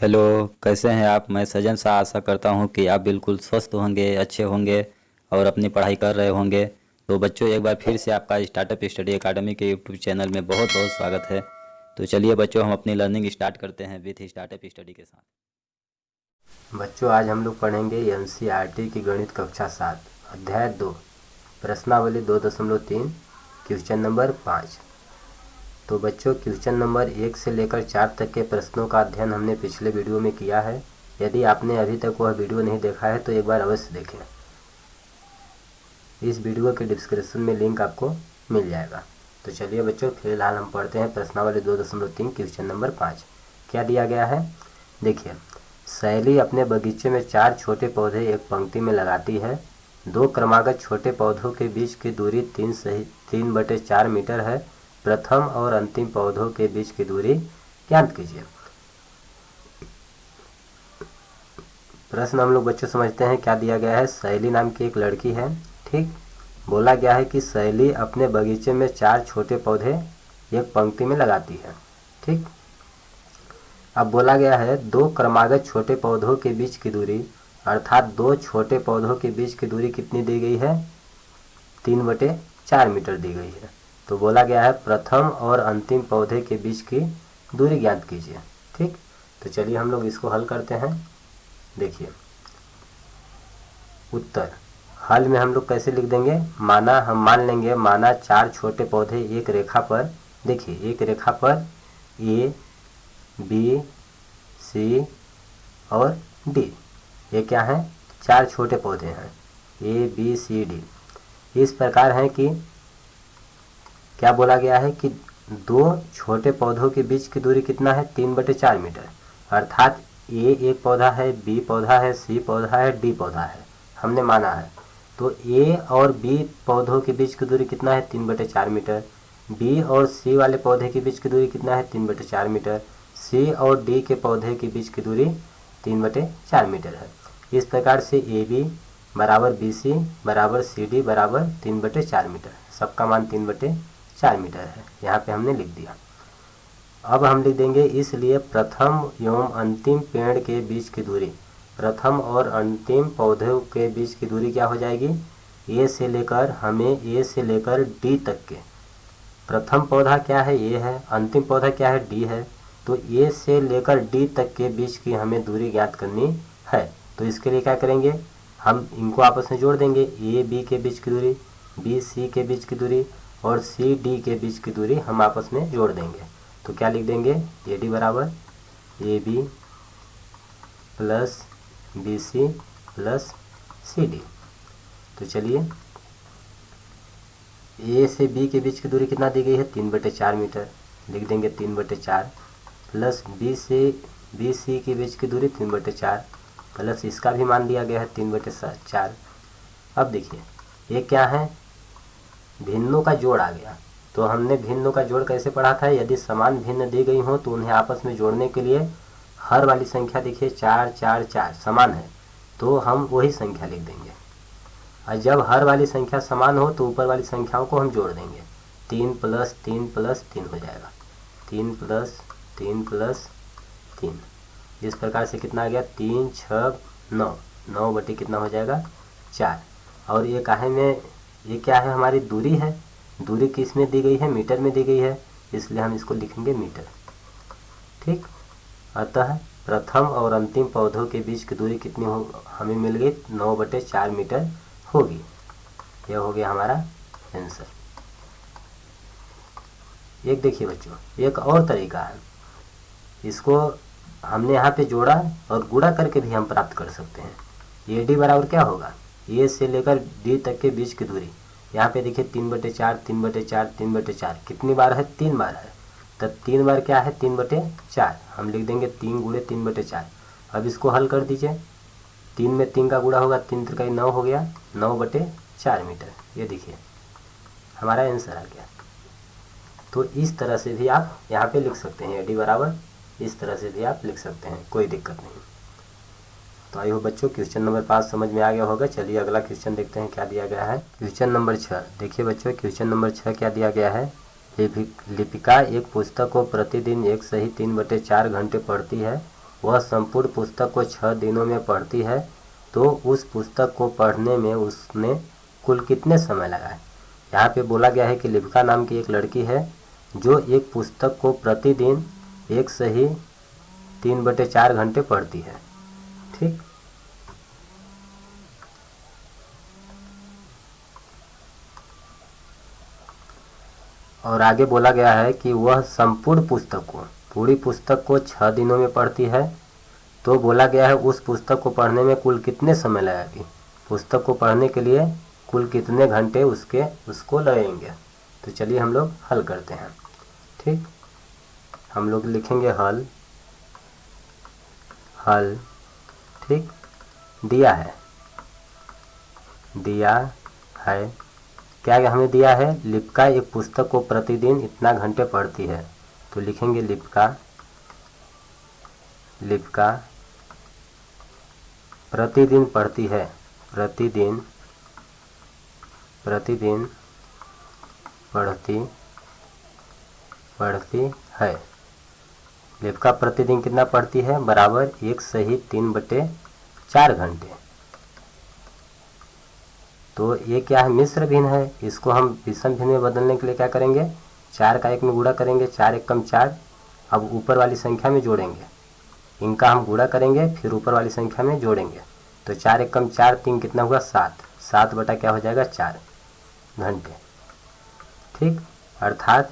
Hello. कैसे हैं आप? मैं सजन सा आशा करता हूं कि आप बिल्कुल स्वस्थ होंगे, अच्छे होंगे और अपनी पढ़ाई कर रहे होंगे। तो बच्चों, एक बार फिर से आपका स्टार्टअप स्टडी एकेडमी के यूट्यूब चैनल में बहुत बहुत स्वागत है। तो चलिए बच्चों, हम अपनी लर्निंग स्टार्ट करते हैं विथ स्टार्टअप स्टडी के साथ। बच्चों, आज हम लोग पढ़ेंगे एनसीईआरटी की गणित कक्षा 7 अध्याय 2 प्रश्नावली 2.3 क्वेश्चन नंबर 5। तो बच्चों, क्वेश्चन नंबर 1 से लेकर 4 तक के प्रश्नों का अध्ययन हमने पिछले वीडियो में किया है। यदि आपने अभी तक वह वीडियो नहीं देखा है तो एक बार अवश्य देखें। इस वीडियो के डिस्क्रिप्शन में लिंक आपको मिल जाएगा। तो चलिए बच्चों, फिलहाल हम पढ़ते हैं प्रश्नावली 2.3 क्वेश्चन नंबर 5। क्या दिया गया है, देखिए। शैली अपने बगीचे में 4 छोटे पौधे एक पंक्ति में लगाती है। 2 क्रमागत छोटे पौधों के बीच की दूरी 3/4 मीटर है। प्रथम और अंतिम पौधों के बीच की दूरी ज्ञात कीजिए। प्रश्न हम लोग बच्चों समझते हैं क्या दिया गया है। शैली नाम की एक लड़की है, ठीक। बोला गया है कि शैली अपने बगीचे में 4 छोटे पौधे एक पंक्ति में लगाती है, ठीक। अब बोला गया है 2 क्रमागत छोटे पौधों के बीच की दूरी, अर्थात 2 छोटे पौधों के बीच की दूरी कितनी दी गई है, 3/4 मीटर दी गई है। तो बोला गया है प्रथम और अंतिम पौधे के बीच की दूरी ज्ञात कीजिए, ठीक। तो चलिए हम लोग इसको हल करते हैं। देखिए उत्तर हल में हम लोग कैसे लिख देंगे, माना हम मान लेंगे, माना 4 छोटे पौधे एक रेखा पर, देखिए एक रेखा पर ए बी सी और डी, ये क्या है, 4 छोटे पौधे हैं ए बी सी डी। इस प्रकार है कि क्या बोला गया है कि 2 छोटे पौधों के बीच की दूरी कितना है, 3/4 मीटर। अर्थात ए एक पौधा है, बी पौधा है, सी पौधा है, डी पौधा है, हमने माना है। तो ए और बी पौधों के बीच की दूरी कितना है, 3/4 मीटर। बी और सी वाले पौधे के बीच की दूरी कितना है, 3/4 मीटर। सी और डी के पौधे के बीच की दूरी 3/4 मीटर है। इस प्रकार से ए बी बराबर बी सी बराबर सी डी बराबर 3/4 मीटर, सबका मान 3/4 मीटर है, यहाँ पे हमने लिख दिया। अब हम लिख देंगे इसलिए प्रथम एवं अंतिम पेड़ के बीच की दूरी, प्रथम और अंतिम पौधे के बीच की दूरी क्या हो जाएगी, ए से लेकर डी तक के, प्रथम पौधा क्या है, ए है, अंतिम पौधा क्या है, डी है। तो ए से लेकर डी तक के बीच की हमें दूरी ज्ञात करनी है। तो इसके लिए क्या करेंगे, हम इनको आपस में जोड़ देंगे, ए बी के बीच की दूरी, बी सी के बीच की दूरी और सी डी के बीच की दूरी हम आपस में जोड़ देंगे। तो क्या लिख देंगे, ए डी बराबर A B plus B C plus C D. तो चलिए ए से बी के बीच की दूरी कितना दी गई है, 3/4 मीटर, लिख देंगे 3/4 प्लस बी सी के बीच की दूरी 3/4 प्लस इसका भी मान दिया गया है 3/4। अब देखिए ये क्या है, भिन्नों का जोड़ आ गया। तो हमने भिन्नों का जोड़ कैसे पढ़ा था, यदि समान भिन्न दी गई हो तो उन्हें आपस में जोड़ने के लिए हर वाली संख्या देखिए 4 4 4 समान है तो हम वही संख्या लिख देंगे, और जब हर वाली संख्या समान हो तो ऊपर वाली संख्याओं को हम जोड़ देंगे। 3 + 3 + 3 हो जाएगा, 3 + 3 + 3। इस प्रकार से कितना आ गया, 3 6 9, 9 बटे कितना हो जाएगा, 4। और ये काहे में, ये क्या है, हमारी दूरी है, दूरी किस में दी गई है, मीटर में दी गई है, इसलिए हम इसको लिखेंगे मीटर, ठीक। अतः प्रथम और अंतिम पौधों के बीच की दूरी कितनी हो, हमें मिल गई 9/4 मीटर होगी। यह हो गया हमारा आंसर। एक देखिए बच्चों, एक और तरीका है, इसको हमने यहाँ पे जोड़ा और गुणा करके भी हम प्राप्त कर सकते हैं। ए डी बराबर क्या होगा, ए से लेकर डी तक के बीच की दूरी, यहाँ पे देखिए 3/4 3/4 3/4 कितनी बार है, 3 बार है। तब 3 बार क्या है, 3/4, हम लिख देंगे 3 × 3/4। अब इसको हल कर दीजिए, 3 में 3 का गुणा होगा, 3 × 9 हो गया, 9/4 मीटर। ये देखिए हमारा आंसर आ गया। तो इस तरह से भी आप यहाँ पे लिख सकते हैं, ए डी बराबर इस तरह से भी आप लिख सकते हैं, कोई दिक्कत नहीं। तो आई हो बच्चों, क्वेश्चन नंबर 5 समझ में आ गया होगा। चलिए अगला क्वेश्चन देखते हैं क्या दिया गया है। क्वेश्चन नंबर 6 देखिए बच्चों, क्वेश्चन नंबर 6 क्या दिया गया है। लिपिका एक पुस्तक को प्रतिदिन एक सही 3/4 घंटे पढ़ती है। वह संपूर्ण पुस्तक को 6 दिनों में पढ़ती है तो उस पुस्तक को पढ़ने में उसने कुल कितने समय लगाए। यहाँ पे बोला गया है कि लिपिका नाम की एक लड़की है जो एक पुस्तक को प्रतिदिन एक सही 3/4 घंटे पढ़ती है। ठीक, और आगे बोला गया है कि वह संपूर्ण पुस्तक को, पूरी पुस्तक को 6 दिनों में पढ़ती है तो बोला गया है उस पुस्तक को पढ़ने में कुल कितने समय लगेगी। पुस्तक को पढ़ने के लिए कुल कितने घंटे उसको लगेंगे। तो चलिए हम लोग हल करते हैं। ठीक, हम लोग लिखेंगे हल। ठीक, दिया है क्या हमें दिया है, लिपिका एक पुस्तक को प्रतिदिन इतना घंटे पढ़ती है। तो लिखेंगे लिपिका प्रतिदिन पढ़ती है, प्रतिदिन पढ़ती है। लिपिका प्रतिदिन कितना पढ़ती है, बराबर 1 सही 3/4 घंटे। तो ये क्या है, मिश्र भिन्न है। इसको हम विषम भिन्न में बदलने के लिए क्या करेंगे, 4 का 1 में गुणा करेंगे, 4 एकम 4। अब ऊपर वाली संख्या में जोड़ेंगे, इनका हम गुणा करेंगे फिर ऊपर वाली संख्या में जोड़ेंगे। तो 4 एकम 4, 3 कितना हुआ 7, 7 बटा क्या हो जाएगा 4 घंटे। ठीक, अर्थात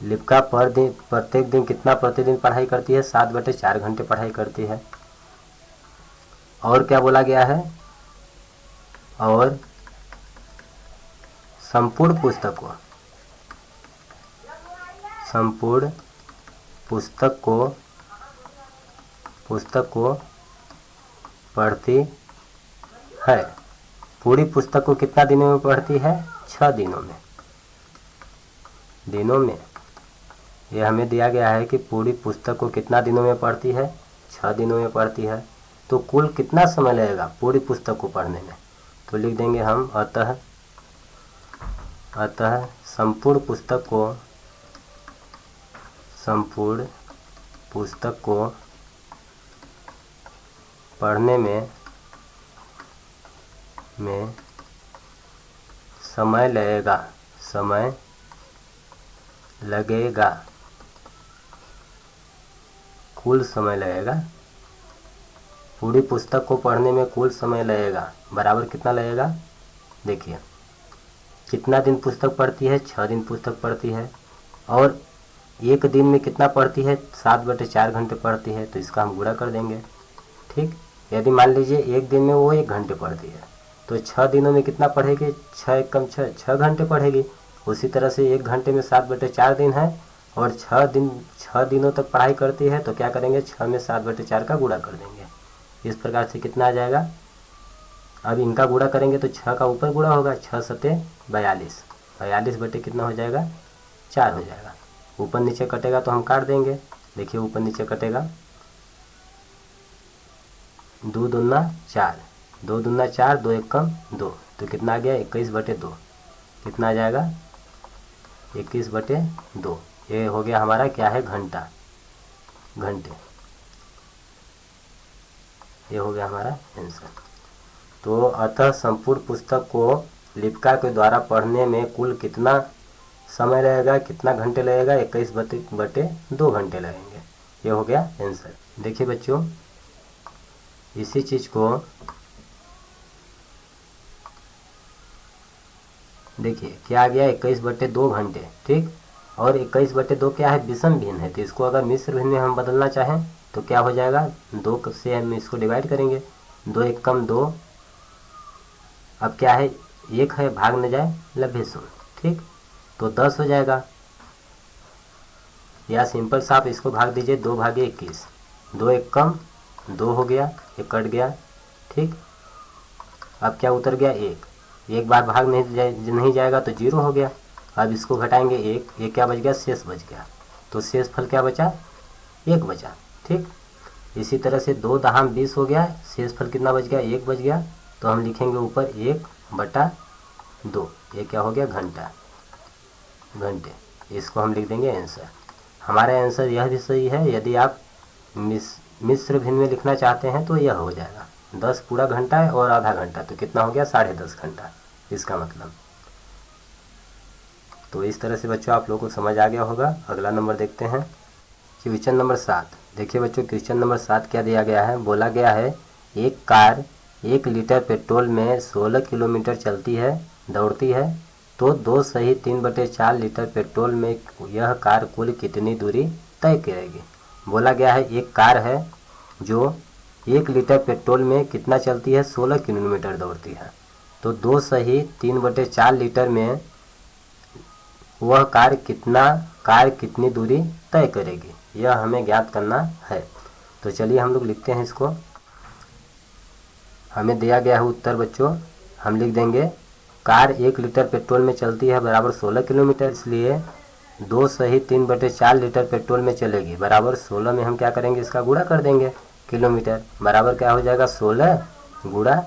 लिपिका प्रत्येक दिन कितना प्रतिदिन पढ़ाई करती है, 7/4 घंटे पढ़ाई करती है। और क्या बोला गया है, और संपूर्ण पुस्तक को पढ़ती है। पूरी पुस्तक को कितना दिनों में पढ़ती है, 6 दिनों में। यह हमें दिया गया है कि पूरी पुस्तक को कितना दिनों में पढ़ती है, 6 दिनों में पढ़ती है। तो कुल कितना समय लगेगा पूरी पुस्तक को पढ़ने में। तो लिख देंगे हम अतः संपूर्ण पुस्तक को पढ़ने में समय लगेगा, कुल समय लगेगा। पूरी पुस्तक को पढ़ने में कुल समय लगेगा, बराबर कितना लगेगा, देखिए कितना दिन पुस्तक पढ़ती है, 6 दिन पुस्तक पढ़ती है। और एक दिन में कितना पढ़ती है, 7/4 घंटे पढ़ती है। तो इसका हम गुणा कर देंगे। ठीक, यदि मान लीजिए एक दिन में वो 1 घंटे पढ़ती है तो 6 दिनों में कितना पढ़ेगी, 6 एकम 6 घंटे पढ़ेगी। उसी तरह से 1 घंटे में 7/4 दिन है और 6 दिनों तक पढ़ाई करती है। तो क्या करेंगे, 6 में 7/4 का गुणा कर देंगे। इस प्रकार से कितना आ जाएगा, अब इनका गुणा करेंगे तो 6 का ऊपर गुणा होगा, 6 सते 42, 42 बटे कितना हो जाएगा 4 हो जाएगा। ऊपर नीचे कटेगा तो हम काट देंगे। देखिए ऊपर नीचे कटेगा, 2 दूना 4, 2 दूना 4, 2 एकम 2। तो कितना आ गया 21/2। कितना आ जाएगा 21/2। ये हो गया हमारा क्या है, घंटे। ये हो गया हमारा आंसर। तो अतः संपूर्ण पुस्तक को लिपिका के द्वारा पढ़ने में कुल कितना समय लगेगा, कितना घंटे लगेगा, 21/2 घंटे लगेंगे। ये हो गया आंसर। देखिए बच्चों, इसी चीज को देखिए क्या आ गया, 21/2 घंटे। ठीक, और 21/2 क्या है, विषम भिन्न है। तो इसको अगर मिश्र भिन्न में हम बदलना चाहें तो क्या हो जाएगा, 2 से हम इसको डिवाइड करेंगे, 2 एकम 2। अब क्या है, 1 है, भाग न जाए लभ्य शून्य। ठीक, तो 10 हो जाएगा। या सिंपल साफ इसको भाग दीजिए, 2/21, 2 एकम 2 हो गया, ये कट गया। ठीक, अब क्या उतर गया, 1 बार भाग नहीं जाएगा तो 0 हो गया। अब इसको घटाएंगे 1, ये क्या बच गया, शेष बच गया। तो शेष फल क्या बचा, 1 बचा। ठीक, इसी तरह से 2 दहाम 20 हो गया, शेष फल कितना बच गया, 1 बच गया। तो हम लिखेंगे ऊपर 1/2। ये क्या हो गया, घंटे। इसको हम लिख देंगे आंसर। हमारा आंसर यह भी सही है। यदि आप मिश्र भिन्न में लिखना चाहते हैं तो यह हो जाएगा 10 पूरा घंटा है और आधा घंटा, तो कितना हो गया 10.5 घंटा इसका मतलब। तो इस तरह से बच्चों आप लोगों को समझ आ गया होगा। अगला नंबर देखते हैं, क्वेश्चन नंबर 7। देखिए बच्चों क्वेश्चन नंबर 7 क्या दिया गया है, बोला गया है एक कार 1 लीटर पेट्रोल में 16 किलोमीटर चलती है दौड़ती है, तो 2 सही 3/4 लीटर पेट्रोल में यह कार कुल कितनी दूरी तय करेगी। बोला गया है एक कार है जो 1 लीटर पेट्रोल में कितना चलती है 16 किलोमीटर दौड़ती है, तो 2 सही 3/4 लीटर में वह कार कितनी दूरी तय करेगी, यह हमें ज्ञात करना है। तो चलिए हम लोग लिखते हैं इसको। हमें दिया गया है उत्तर बच्चों, हम लिख देंगे कार 1 लीटर पेट्रोल में चलती है बराबर 16 किलोमीटर, इसलिए 2 सही 3/4 लीटर पेट्रोल में चलेगी बराबर 16 में हम क्या करेंगे इसका गुणा कर देंगे किलोमीटर, बराबर क्या हो जाएगा 16 गुणा,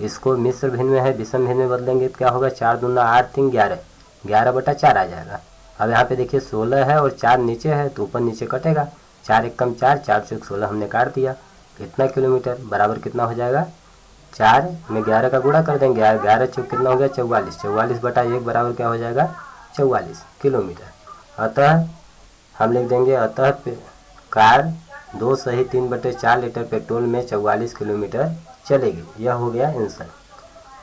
इसको मिश्र भिन्न में है विषम भिन्न में बदलेंगे तो क्या होगा 4 दूना 8 3 11, 11/4 आ जाएगा। अब यहाँ पे देखिए 16 है और 4 नीचे है तो ऊपर नीचे कटेगा, 4 1 कम 4, 4 चौक 16 हमने काट दिया, इतना किलोमीटर बराबर कितना हो जाएगा 4 में 11 का गुणा कर देंगे, 11 चौक कितना हो गया 44, 44/1 बराबर क्या हो जाएगा 44 किलोमीटर। अतः हम लिख देंगे अतः कार 2 सही 3/4 लीटर पेट्रोल में 44 किलोमीटर चलेगी, यह हो गया आंसर।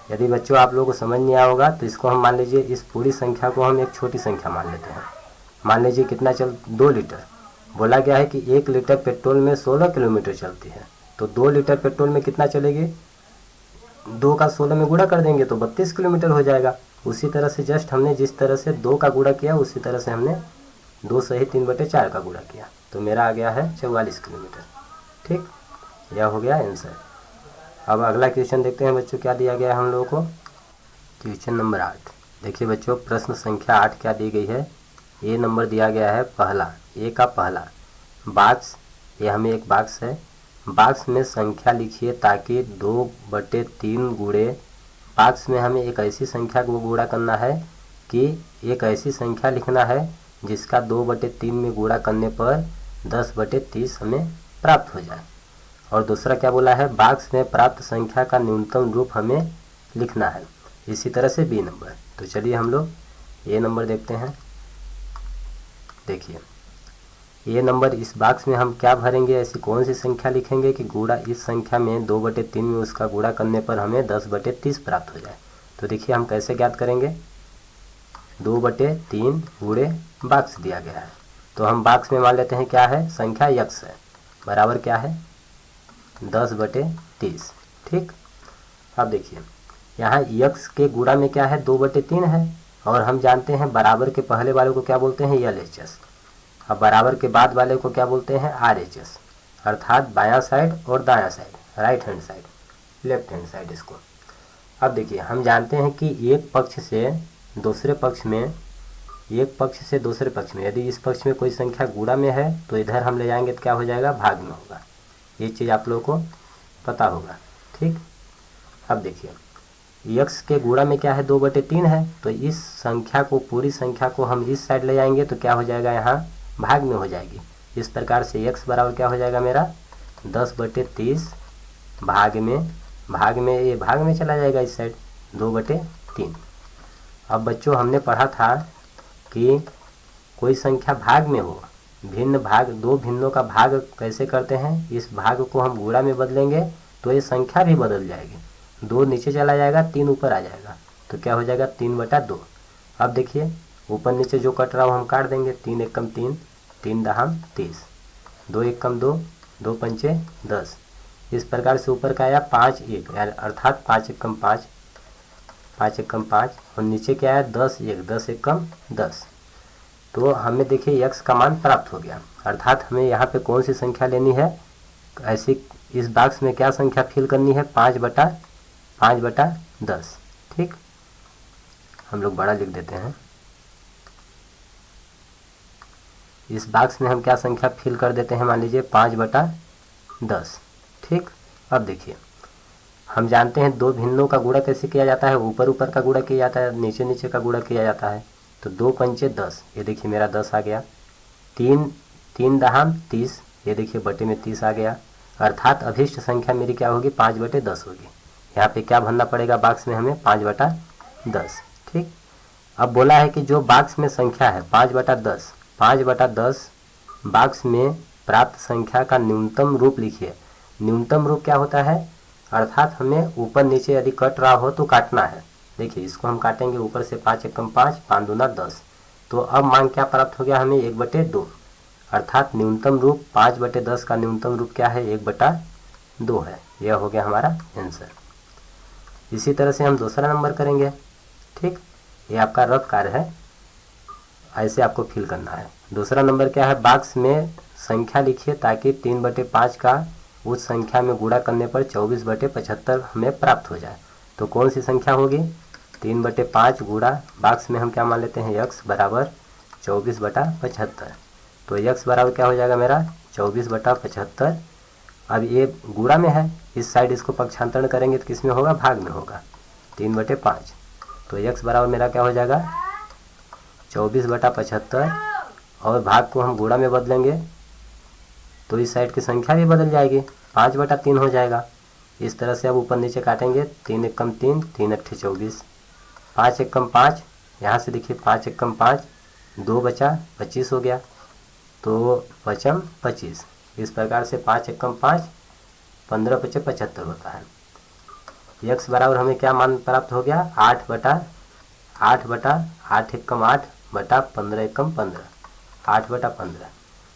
यदि बच्चों आप लोगों को समझ नहीं आया होगा तो इसको हम मान लीजिए इस पूरी संख्या को हम एक छोटी संख्या मान लेते हैं। मान लीजिए कितना 2 लीटर, बोला गया है कि 1 लीटर पेट्रोल में 16 किलोमीटर चलती है, तो 2 लीटर पेट्रोल में कितना चलेगी, 2 का 16 में गुणा कर देंगे तो 32 किलोमीटर हो जाएगा। उसी तरह से जस्ट हमने जिस तरह से 2 का गुणा किया उसी तरह से हमने 2 सही 3/4 का गुणा किया, तो मेरा आ गया है 44 किलोमीटर। ठीक, यह हो गया आंसर। अब अगला क्वेश्चन देखते हैं बच्चों क्या दिया गया है हम लोगों को। Question number 8। देखिए बच्चों प्रश्न संख्या 8 क्या दी गई है, ए नंबर दिया गया है पहला, ए का पहला बॉक्स, ये हमें एक बॉक्स है, बॉक्स में संख्या लिखिए ताकि 2/3 गुणे, बॉक्स में हमें एक ऐसी संख्या को गुणा करना है कि एक ऐसी संख्या लिखना है जिसका 2/3 में गुणा करने पर 10/30 हमें प्राप्त हो जाए। और दूसरा क्या बोला है, बॉक्स में प्राप्त संख्या का न्यूनतम रूप हमें लिखना है। इसी तरह से बी नंबर। तो चलिए हम लोग ए नंबर देखते हैं। देखिए ए नंबर, इस बॉक्स में हम क्या भरेंगे, ऐसी कौन सी संख्या लिखेंगे कि गुणा इस संख्या में 2/3 में उसका गुणा करने पर हमें 10/30 प्राप्त हो जाए। तो देखिए हम कैसे ज्ञात करेंगे, 2/3 गुणे बॉक्स दिया गया है, तो हम बॉक्स में मान लेते हैं क्या है, संख्या x है, बराबर क्या है 10/30। ठीक, अब देखिए यहाँ x के गुणा में क्या है 2/3 है, और हम जानते हैं बराबर के पहले वाले को क्या बोलते हैं LHS, अब बराबर के बाद वाले को क्या बोलते हैं RHS, अर्थात बायां साइड और दायां side, right hand side, left hand side इसको। अब देखिए हम जानते हैं कि एक पक्ष से दूसरे पक्ष में, यदि इस पक्ष में कोई संख्या गुणा में है तो इधर हम ले जाएंगे तो क्या हो जाएगा, भाग में होगा। ये चीज़ आप लोगों को पता होगा। ठीक, अब देखिए x के गुणा में क्या है 2/3 है, तो इस संख्या को, पूरी संख्या को हम इस साइड ले जाएंगे तो क्या हो जाएगा, यहाँ भाग में हो जाएगी। इस प्रकार से x बराबर क्या हो जाएगा मेरा 10/30 भाग में ये भाग में चला जाएगा इस साइड 2/3। अब बच्चों हमने पढ़ा था कि कोई संख्या भाग में हो, भिन्न भाग, दो भिन्नों का भाग कैसे करते हैं, इस भाग को हम गुणा में बदलेंगे तो ये संख्या भी बदल जाएगी, 2 नीचे चला जाएगा 3 ऊपर आ जाएगा, तो क्या हो जाएगा 3/2। अब देखिए ऊपर नीचे जो कट रहा हो हम काट देंगे, 3 1 कम 3, 3 दहाम 30, 2 1 कम 2, 2 पंचे 10, इस प्रकार से ऊपर का आया 5 1, अर्थात 5 1 कम 5, 5 1 कम 5, और नीचे क्या आया 10 1, 10 1 कम 10। तो हमें देखिए x का मान प्राप्त हो गया, अर्थात हमें यहाँ पे कौन सी संख्या लेनी है, ऐसी इस बॉक्स में क्या संख्या फिल करनी है, 5/10। ठीक, हम लोग बड़ा लिख देते हैं, इस बॉक्स में हम क्या संख्या फिल कर देते हैं, मान लीजिए 5/10। ठीक, अब देखिए हम जानते हैं दो भिन्नों का गुणा कैसे किया जाता है, ऊपर ऊपर का गुणा किया जाता है, नीचे नीचे का गुणा किया जाता है। तो 2 पंचे 10, ये देखिए मेरा 10 आ गया, 3 3 दहाम 30, ये देखिए बटे में 30 आ गया, अर्थात अभिष्ट संख्या मेरी क्या होगी 5/10 होगी। यहाँ पे क्या भरना पड़ेगा बॉक्स में हमें 5/10। ठीक, अब बोला है कि जो बॉक्स में संख्या है 5/10, 5/10 बॉक्स में प्राप्त संख्या का न्यूनतम रूप लिखिए। न्यूनतम रूप क्या होता है, अर्थात हमें ऊपर नीचे यदि कट रहा हो तो काटना है। देखिए इसको हम काटेंगे ऊपर से 5 एकम 5, 5 दूना 10। तो अब मान क्या प्राप्त हो गया हमें 1/2, अर्थात न्यूनतम रूप 5/10 का न्यूनतम रूप क्या है 1/2 है। यह हो गया हमारा आंसर। इसी तरह से हम दूसरा नंबर करेंगे। ठीक, ये आपका रफ कार्य है, ऐसे आपको फिल करना है। दूसरा नंबर क्या है, बॉक्स में संख्या लिखिए ताकि 3/5 का उस संख्या में गुणा करने पर 24/75 हमें प्राप्त हो जाए। तो कौन सी संख्या होगी, 3/5 गुणा बॉक्स में हम क्या मान लेते हैं x बराबर 24/75। तो x बराबर क्या हो जाएगा मेरा 24/75। अब ये गुणा में है, इस साइड इसको पक्षांतरण करेंगे तो किस में होगा, भाग में होगा 3/5। तो x बराबर मेरा क्या हो जाएगा 24/75 और भाग को हम गुणा में बदलेंगे तो इस साइड की संख्या भी बदल जाएगी, 5/3 हो जाएगा। इस तरह से अब ऊपर नीचे काटेंगे, 3 एकम 3, 3 अट्ठे 24, 5 एकम 5, यहाँ से देखिए 5 एकम 5, 2 बचा 25 हो गया, तो पचम 25। इस प्रकार से 5 एकम 5, 15 पचे 75 होता है। x बराबर हमें क्या मान प्राप्त हो गया 8/8 एकम 8 बटा 15 एकम 15, 8/15।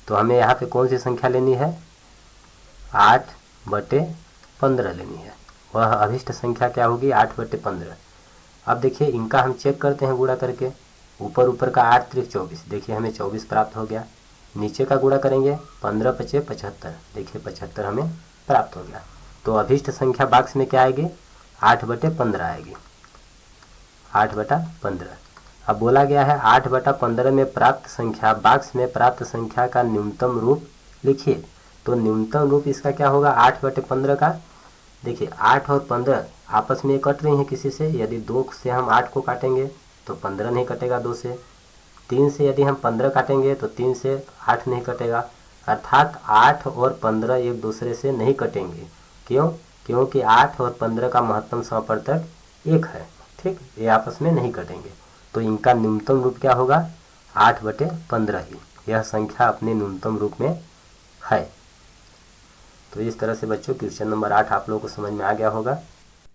तो हमें यहाँ पे कौन सी संख्या लेनी है 8/15 लेनी है। वह अभिष्ट संख्या क्या होगी 8/15। अब देखिए इनका हम चेक करते हैं गुणा करके, ऊपर का 8 त्रिक 24, देखिए हमें 24 प्राप्त हो गया। नीचे का गुणा करेंगे 15 पचे 75, देखिए 75 हमें प्राप्त हो गया। तो अभिष्ट संख्या बॉक्स में क्या आएगी 8/15 आएगी, 8/15। अब बोला गया है 8/15 में प्राप्त संख्या, बॉक्स में प्राप्त संख्या का न्यूनतम रूप लिखिए। तो न्यूनतम रूप इसका क्या होगा 8/15 का, देखिए 8 और 15 आपस में कट रही हैं किसी से, यदि 2 से हम 8 को काटेंगे तो 15 नहीं कटेगा 2 से, 3 से यदि हम 15 काटेंगे तो 3 से 8 नहीं कटेगा, अर्थात 8 और 15 एक दूसरे से नहीं कटेंगे। क्यों, क्योंकि 8 और 15 का महत्तम समापवर्तक 1 है। ठीक, ये आपस में नहीं कटेंगे, तो इनका न्यूनतम रूप क्या होगा 8/15 ही। यह संख्या अपने न्यूनतम रूप में है। तो इस तरह से बच्चों क्वेश्चन नंबर 8 आप लोगों को समझ में आ गया होगा।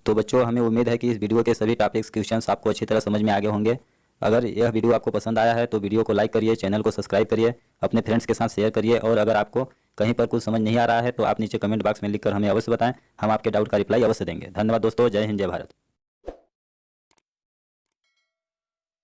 तो बच्चों हमें उम्मीद है कि इस वीडियो के सभी टॉपिक्स क्वेश्चंस आपको अच्छी तरह समझ में आ गए होंगे। अगर यह वीडियो आपको पसंद आया है तो वीडियो को लाइक करिए, चैनल को सब्सक्राइब करिए, अपने फ्रेंड्स के साथ शेयर करिए, और अगर आपको कहीं पर कुछ समझ नहीं आ रहा है तो आप नीचे कमेंट बॉक्स में लिखकर हमें अवश्य बताएं, हम आपके डाउट का रिप्लाई अवश्य देंगे। धन्यवाद दोस्तों, जय हिंद जय भारत।